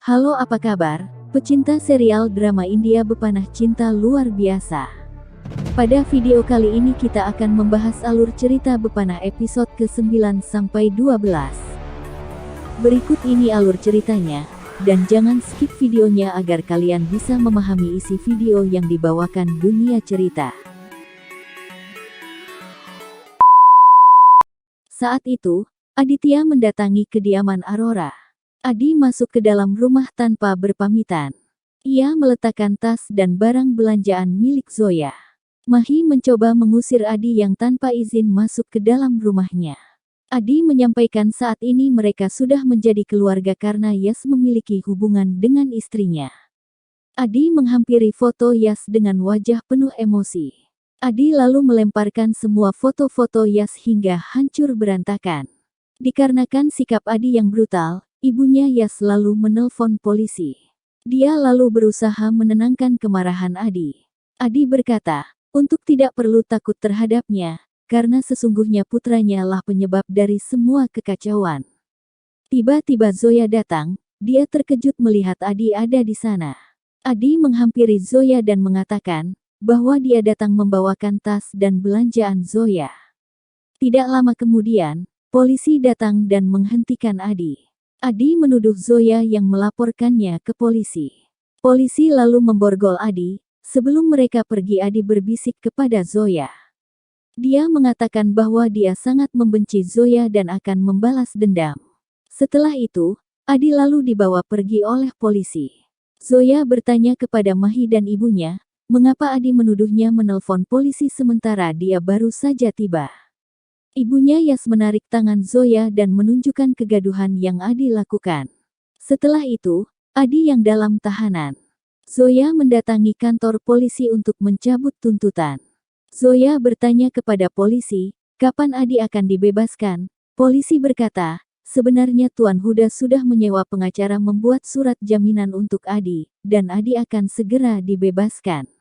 Halo, apa kabar? Pecinta serial drama India Bepanah Cinta luar biasa. Pada video kali ini kita akan membahas alur cerita Bepanah episode ke-9 sampai 12. Berikut ini alur ceritanya, dan jangan skip videonya agar kalian bisa memahami isi video yang dibawakan dunia cerita. Saat itu, Aditya mendatangi kediaman Aurora. Adi masuk ke dalam rumah tanpa berpamitan. Ia meletakkan tas dan barang belanjaan milik Zoya. Mahi mencoba mengusir Adi yang tanpa izin masuk ke dalam rumahnya. Adi menyampaikan saat ini mereka sudah menjadi keluarga karena Yas memiliki hubungan dengan istrinya. Adi menghampiri foto Yas dengan wajah penuh emosi. Adi lalu melemparkan semua foto-foto Yas hingga hancur berantakan. Dikarenakan sikap Adi yang brutal, ibunya Yas lalu menelpon polisi. Dia lalu berusaha menenangkan kemarahan Adi. Adi berkata, untuk tidak perlu takut terhadapnya, karena sesungguhnya putranya lah penyebab dari semua kekacauan. Tiba-tiba Zoya datang, dia terkejut melihat Adi ada di sana. Adi menghampiri Zoya dan mengatakan, bahwa dia datang membawakan tas dan belanjaan Zoya. Tidak lama kemudian, polisi datang dan menghentikan Adi. Adi menuduh Zoya yang melaporkannya ke polisi. Polisi lalu memborgol Adi. Sebelum mereka pergi, Adi berbisik kepada Zoya. Dia mengatakan bahwa dia sangat membenci Zoya dan akan membalas dendam. Setelah itu, Adi lalu dibawa pergi oleh polisi. Zoya bertanya kepada Mahi dan ibunya, mengapa Adi menuduhnya menelpon polisi sementara dia baru saja tiba. Ibunya Yas menarik tangan Zoya dan menunjukkan kegaduhan yang Adi lakukan. Setelah itu, Adi yang dalam tahanan. Zoya mendatangi kantor polisi untuk mencabut tuntutan. Zoya bertanya kepada polisi, kapan Adi akan dibebaskan? Polisi berkata, sebenarnya Tuan Huda sudah menyewa pengacara membuat surat jaminan untuk Adi, dan Adi akan segera dibebaskan.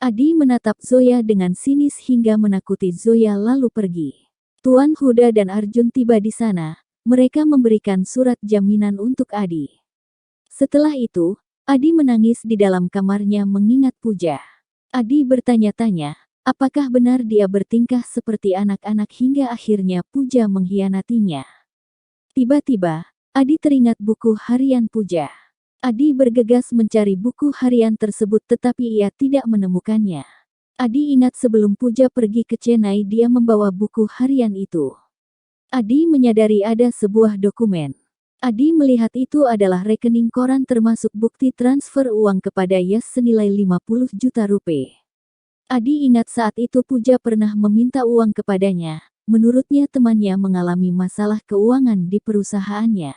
Adi menatap Zoya dengan sinis hingga menakuti Zoya lalu pergi. Tuan Huda dan Arjun tiba di sana, mereka memberikan surat jaminan untuk Adi. Setelah itu, Adi menangis di dalam kamarnya mengingat Puja. Adi bertanya-tanya, apakah benar dia bertingkah seperti anak-anak hingga akhirnya Puja mengkhianatinya. Tiba-tiba, Adi teringat buku harian Puja. Adi bergegas mencari buku harian tersebut tetapi ia tidak menemukannya. Adi ingat sebelum Puja pergi ke Chennai dia membawa buku harian itu. Adi menyadari ada sebuah dokumen. Adi melihat itu adalah rekening koran termasuk bukti transfer uang kepada Yas senilai 50 juta rupiah. Adi ingat saat itu Puja pernah meminta uang kepadanya. Menurutnya temannya mengalami masalah keuangan di perusahaannya.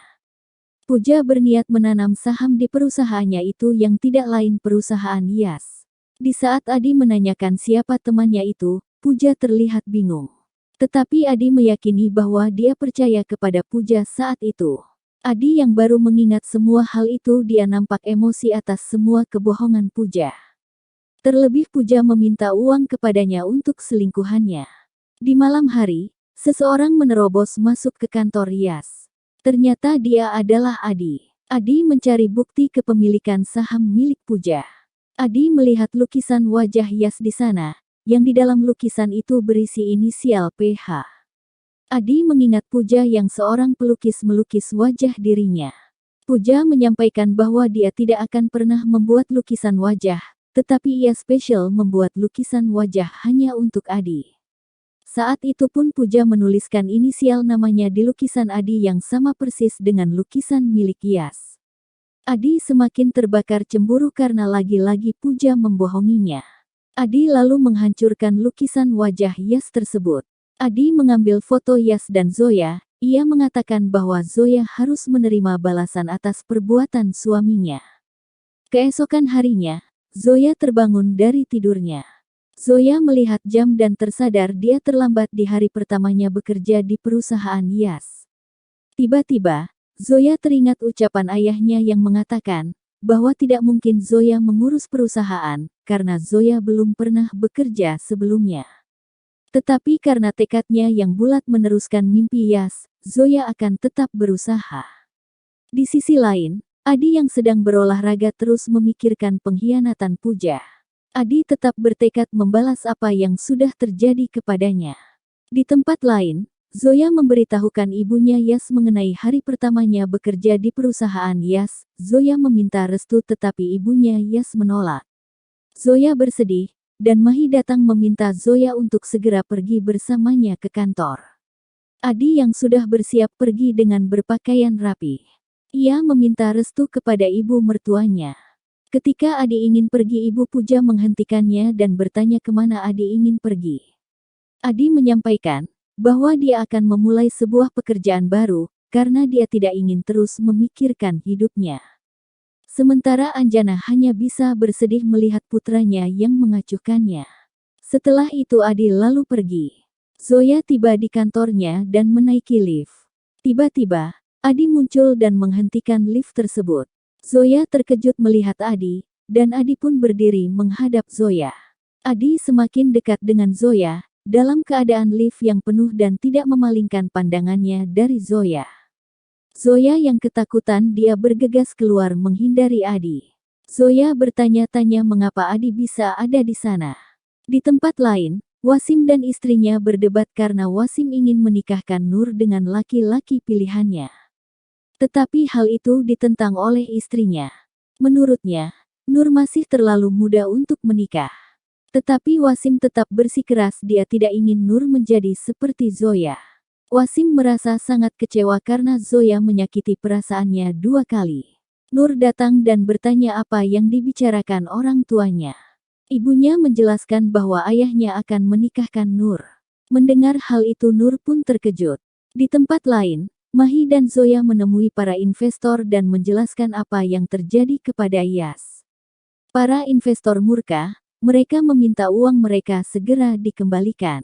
Puja berniat menanam saham di perusahaannya itu yang tidak lain perusahaan Yas. Di saat Adi menanyakan siapa temannya itu, Puja terlihat bingung. Tetapi Adi meyakini bahwa dia percaya kepada Puja saat itu. Adi yang baru mengingat semua hal itu dia nampak emosi atas semua kebohongan Puja. Terlebih Puja meminta uang kepadanya untuk selingkuhannya. Di malam hari, seseorang menerobos masuk ke kantor Yas. Ternyata dia adalah Adi. Adi mencari bukti kepemilikan saham milik Puja. Adi melihat lukisan wajah Yas di sana, yang di dalam lukisan itu berisi inisial PH. Adi mengingat Puja yang seorang pelukis melukis wajah dirinya. Puja menyampaikan bahwa dia tidak akan pernah membuat lukisan wajah, tetapi ia spesial membuat lukisan wajah hanya untuk Adi. Saat itu pun Puja menuliskan inisial namanya di lukisan Adi yang sama persis dengan lukisan milik Yas. Adi semakin terbakar cemburu karena lagi-lagi Puja membohonginya. Adi lalu menghancurkan lukisan wajah Yas tersebut. Adi mengambil foto Yas dan Zoya, ia mengatakan bahwa Zoya harus menerima balasan atas perbuatan suaminya. Keesokan harinya, Zoya terbangun dari tidurnya. Zoya melihat jam dan tersadar dia terlambat di hari pertamanya bekerja di perusahaan Yas. Tiba-tiba, Zoya teringat ucapan ayahnya yang mengatakan, bahwa tidak mungkin Zoya mengurus perusahaan, karena Zoya belum pernah bekerja sebelumnya. Tetapi karena tekadnya yang bulat meneruskan mimpi Yas, Zoya akan tetap berusaha. Di sisi lain, Adi yang sedang berolahraga terus memikirkan pengkhianatan Puja. Adi tetap bertekad membalas apa yang sudah terjadi kepadanya. Di tempat lain, Zoya memberitahukan ibunya Yas mengenai hari pertamanya bekerja di perusahaan Yas. Zoya meminta restu tetapi ibunya Yas menolak. Zoya bersedih, dan Mahi datang meminta Zoya untuk segera pergi bersamanya ke kantor. Adi yang sudah bersiap pergi dengan berpakaian rapi. Ia meminta restu kepada ibu mertuanya. Ketika Adi ingin pergi, ibu Puja menghentikannya dan bertanya kemana Adi ingin pergi. Adi menyampaikan bahwa dia akan memulai sebuah pekerjaan baru, karena dia tidak ingin terus memikirkan hidupnya. Sementara Anjana hanya bisa bersedih melihat putranya yang mengacuhkannya. Setelah itu Adi lalu pergi. Zoya tiba di kantornya dan menaiki lift. Tiba-tiba, Adi muncul dan menghentikan lift tersebut. Zoya terkejut melihat Adi, dan Adi pun berdiri menghadap Zoya. Adi semakin dekat dengan Zoya, dalam keadaan lift yang penuh dan tidak memalingkan pandangannya dari Zoya. Zoya yang ketakutan dia bergegas keluar menghindari Adi. Zoya bertanya-tanya mengapa Adi bisa ada di sana. Di tempat lain, Wasim dan istrinya berdebat karena Wasim ingin menikahkan Nur dengan laki-laki pilihannya. Tetapi hal itu ditentang oleh istrinya. Menurutnya, Nur masih terlalu muda untuk menikah. Tetapi Wasim tetap bersikeras dia tidak ingin Nur menjadi seperti Zoya. Wasim merasa sangat kecewa karena Zoya menyakiti perasaannya 2 kali. Nur datang dan bertanya apa yang dibicarakan orang tuanya. Ibunya menjelaskan bahwa ayahnya akan menikahkan Nur. Mendengar hal itu Nur pun terkejut. Di tempat lain, Mahi dan Zoya menemui para investor dan menjelaskan apa yang terjadi kepada Yas. Para investor murka, mereka meminta uang mereka segera dikembalikan.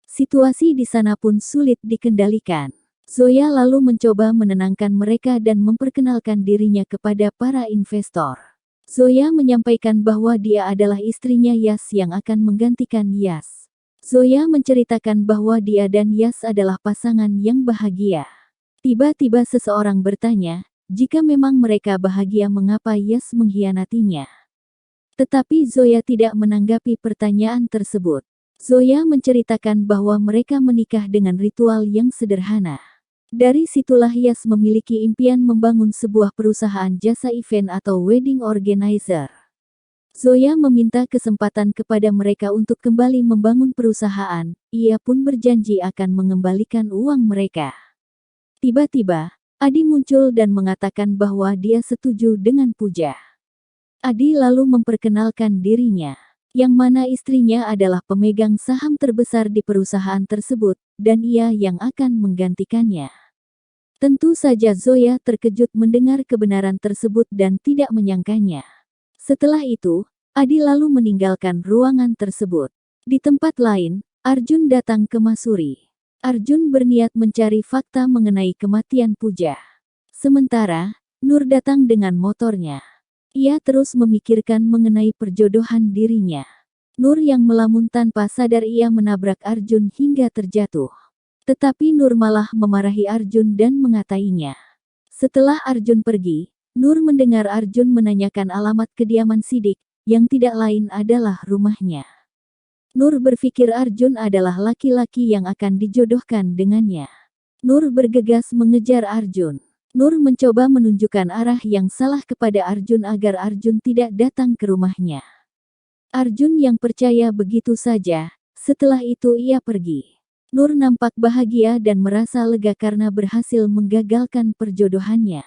Situasi di sana pun sulit dikendalikan. Zoya lalu mencoba menenangkan mereka dan memperkenalkan dirinya kepada para investor. Zoya menyampaikan bahwa dia adalah istrinya Yas yang akan menggantikan Yas. Zoya menceritakan bahwa dia dan Yas adalah pasangan yang bahagia. Tiba-tiba seseorang bertanya, jika memang mereka bahagia mengapa Yas mengkhianatinya. Tetapi Zoya tidak menanggapi pertanyaan tersebut. Zoya menceritakan bahwa mereka menikah dengan ritual yang sederhana. Dari situlah Yas memiliki impian membangun sebuah perusahaan jasa event atau wedding organizer. Zoya meminta kesempatan kepada mereka untuk kembali membangun perusahaan, ia pun berjanji akan mengembalikan uang mereka. Tiba-tiba, Adi muncul dan mengatakan bahwa dia setuju dengan Puja. Adi lalu memperkenalkan dirinya, yang mana istrinya adalah pemegang saham terbesar di perusahaan tersebut, dan ia yang akan menggantikannya. Tentu saja Zoya terkejut mendengar kebenaran tersebut dan tidak menyangkanya. Setelah itu, Adi lalu meninggalkan ruangan tersebut. Di tempat lain, Arjun datang ke Masuri. Arjun berniat mencari fakta mengenai kematian Puja. Sementara, Nur datang dengan motornya. Ia terus memikirkan mengenai perjodohan dirinya. Nur yang melamun tanpa sadar ia menabrak Arjun hingga terjatuh. Tetapi Nur malah memarahi Arjun dan mengatainya. Setelah Arjun pergi, Nur mendengar Arjun menanyakan alamat kediaman Sidik, yang tidak lain adalah rumahnya. Nur berpikir Arjun adalah laki-laki yang akan dijodohkan dengannya. Nur bergegas mengejar Arjun. Nur mencoba menunjukkan arah yang salah kepada Arjun agar Arjun tidak datang ke rumahnya. Arjun yang percaya begitu saja, setelah itu ia pergi. Nur nampak bahagia dan merasa lega karena berhasil menggagalkan perjodohannya.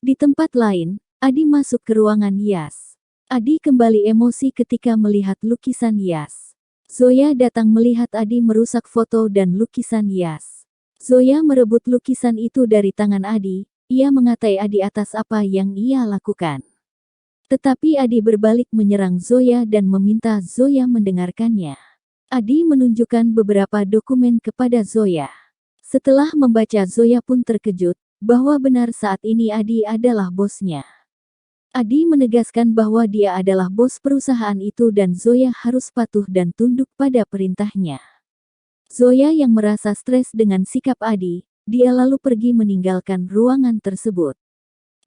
Di tempat lain, Adi masuk ke ruangan Yas. Adi kembali emosi ketika melihat lukisan Yas. Zoya datang melihat Adi merusak foto dan lukisan Yas. Zoya merebut lukisan itu dari tangan Adi. Ia mengatai Adi atas apa yang ia lakukan. Tetapi Adi berbalik menyerang Zoya dan meminta Zoya mendengarkannya. Adi menunjukkan beberapa dokumen kepada Zoya. Setelah membaca Zoya pun terkejut, bahwa benar saat ini Adi adalah bosnya. Adi menegaskan bahwa dia adalah bos perusahaan itu dan Zoya harus patuh dan tunduk pada perintahnya. Zoya yang merasa stres dengan sikap Adi, dia lalu pergi meninggalkan ruangan tersebut.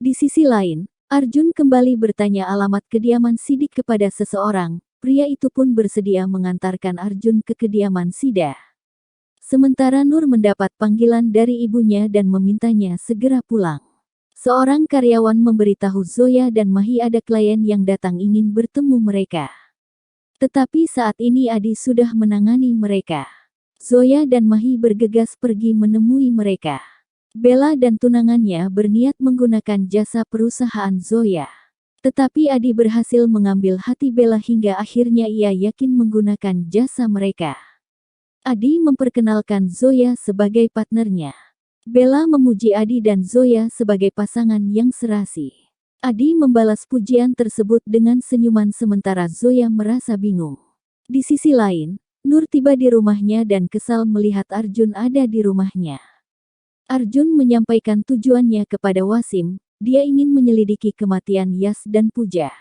Di sisi lain, Arjun kembali bertanya alamat kediaman Sidik kepada seseorang. Pria itu pun bersedia mengantarkan Arjun ke kediaman Sida. Sementara Nur mendapat panggilan dari ibunya dan memintanya segera pulang. Seorang karyawan memberitahu Zoya dan Mahi ada klien yang datang ingin bertemu mereka. Tetapi saat ini Adi sudah menangani mereka. Zoya dan Mahi bergegas pergi menemui mereka. Bella dan tunangannya berniat menggunakan jasa perusahaan Zoya. Tetapi Adi berhasil mengambil hati Bella hingga akhirnya ia yakin menggunakan jasa mereka. Adi memperkenalkan Zoya sebagai partnernya. Bella memuji Adi dan Zoya sebagai pasangan yang serasi. Adi membalas pujian tersebut dengan senyuman sementara Zoya merasa bingung. Di sisi lain, Nur tiba di rumahnya dan kesal melihat Arjun ada di rumahnya. Arjun menyampaikan tujuannya kepada Wasim, dia ingin menyelidiki kematian Yas dan Puja.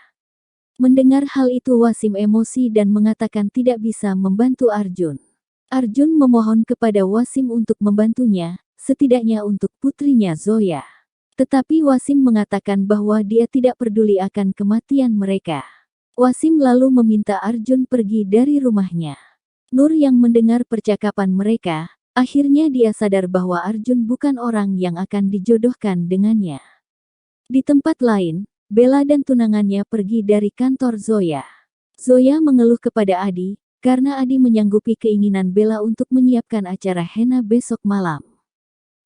Mendengar hal itu Wasim emosi dan mengatakan tidak bisa membantu Arjun. Arjun memohon kepada Wasim untuk membantunya, setidaknya untuk putrinya Zoya. Tetapi Wasim mengatakan bahwa dia tidak peduli akan kematian mereka. Wasim lalu meminta Arjun pergi dari rumahnya. Nur yang mendengar percakapan mereka, akhirnya dia sadar bahwa Arjun bukan orang yang akan dijodohkan dengannya. Di tempat lain, Bella dan tunangannya pergi dari kantor Zoya. Zoya mengeluh kepada Adi, karena Adi menyanggupi keinginan Bella untuk menyiapkan acara henna besok malam.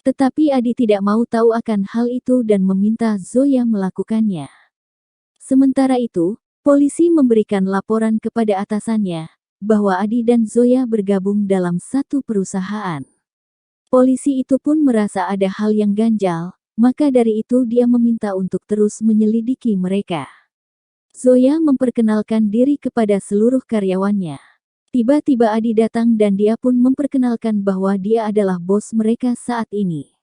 Tetapi Adi tidak mau tahu akan hal itu dan meminta Zoya melakukannya. Sementara itu, polisi memberikan laporan kepada atasannya, bahwa Adi dan Zoya bergabung dalam satu perusahaan. Polisi itu pun merasa ada hal yang ganjal, maka dari itu dia meminta untuk terus menyelidiki mereka. Zoya memperkenalkan diri kepada seluruh karyawannya. Tiba-tiba Adi datang dan dia pun memperkenalkan bahwa dia adalah bos mereka saat ini.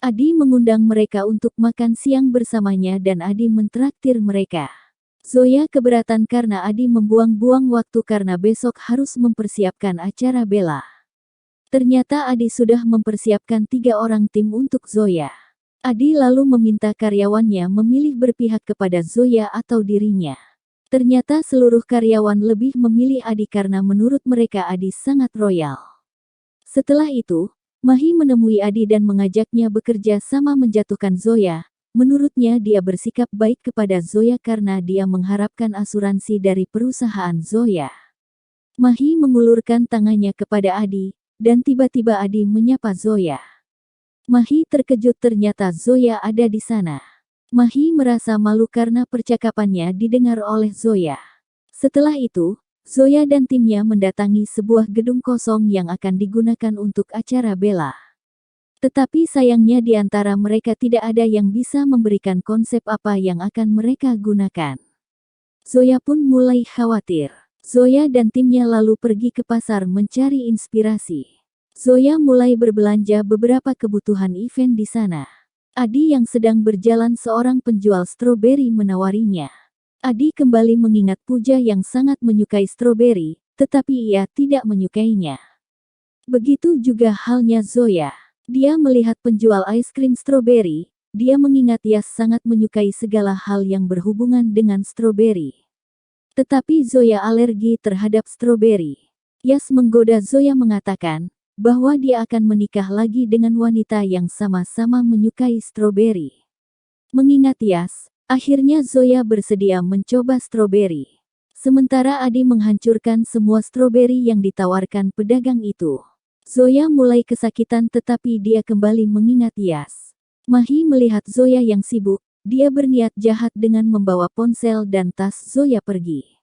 Adi mengundang mereka untuk makan siang bersamanya dan Adi mentraktir mereka. Zoya keberatan karena Adi membuang-buang waktu karena besok harus mempersiapkan acara Bella. Ternyata Adi sudah mempersiapkan 3 orang tim untuk Zoya. Adi lalu meminta karyawannya memilih berpihak kepada Zoya atau dirinya. Ternyata seluruh karyawan lebih memilih Adi karena menurut mereka Adi sangat royal. Setelah itu, Mahi menemui Adi dan mengajaknya bekerja sama menjatuhkan Zoya. Menurutnya dia bersikap baik kepada Zoya karena dia mengharapkan asuransi dari perusahaan Zoya. Mahi mengulurkan tangannya kepada Adi, dan tiba-tiba Adi menyapa Zoya. Mahi terkejut ternyata Zoya ada di sana. Mahi merasa malu karena percakapannya didengar oleh Zoya. Setelah itu, Zoya dan timnya mendatangi sebuah gedung kosong yang akan digunakan untuk acara Bella. Tetapi sayangnya di antara mereka tidak ada yang bisa memberikan konsep apa yang akan mereka gunakan. Zoya pun mulai khawatir. Zoya dan timnya lalu pergi ke pasar mencari inspirasi. Zoya mulai berbelanja beberapa kebutuhan event di sana. Adi yang sedang berjalan seorang penjual stroberi menawarinya. Adi kembali mengingat Puja yang sangat menyukai stroberi, tetapi ia tidak menyukainya. Begitu juga halnya Zoya. Dia melihat penjual es krim stroberi, dia mengingat Yas sangat menyukai segala hal yang berhubungan dengan stroberi. Tetapi Zoya alergi terhadap stroberi. Yas menggoda Zoya mengatakan, bahwa dia akan menikah lagi dengan wanita yang sama-sama menyukai stroberi. Mengingat Yas, akhirnya Zoya bersedia mencoba stroberi. Sementara Adi menghancurkan semua stroberi yang ditawarkan pedagang itu. Zoya mulai kesakitan tetapi dia kembali mengingat Yas. Mahi melihat Zoya yang sibuk, dia berniat jahat dengan membawa ponsel dan tas Zoya pergi.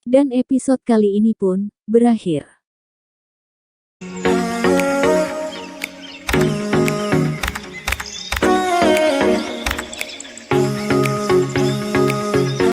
Dan episode kali ini pun berakhir.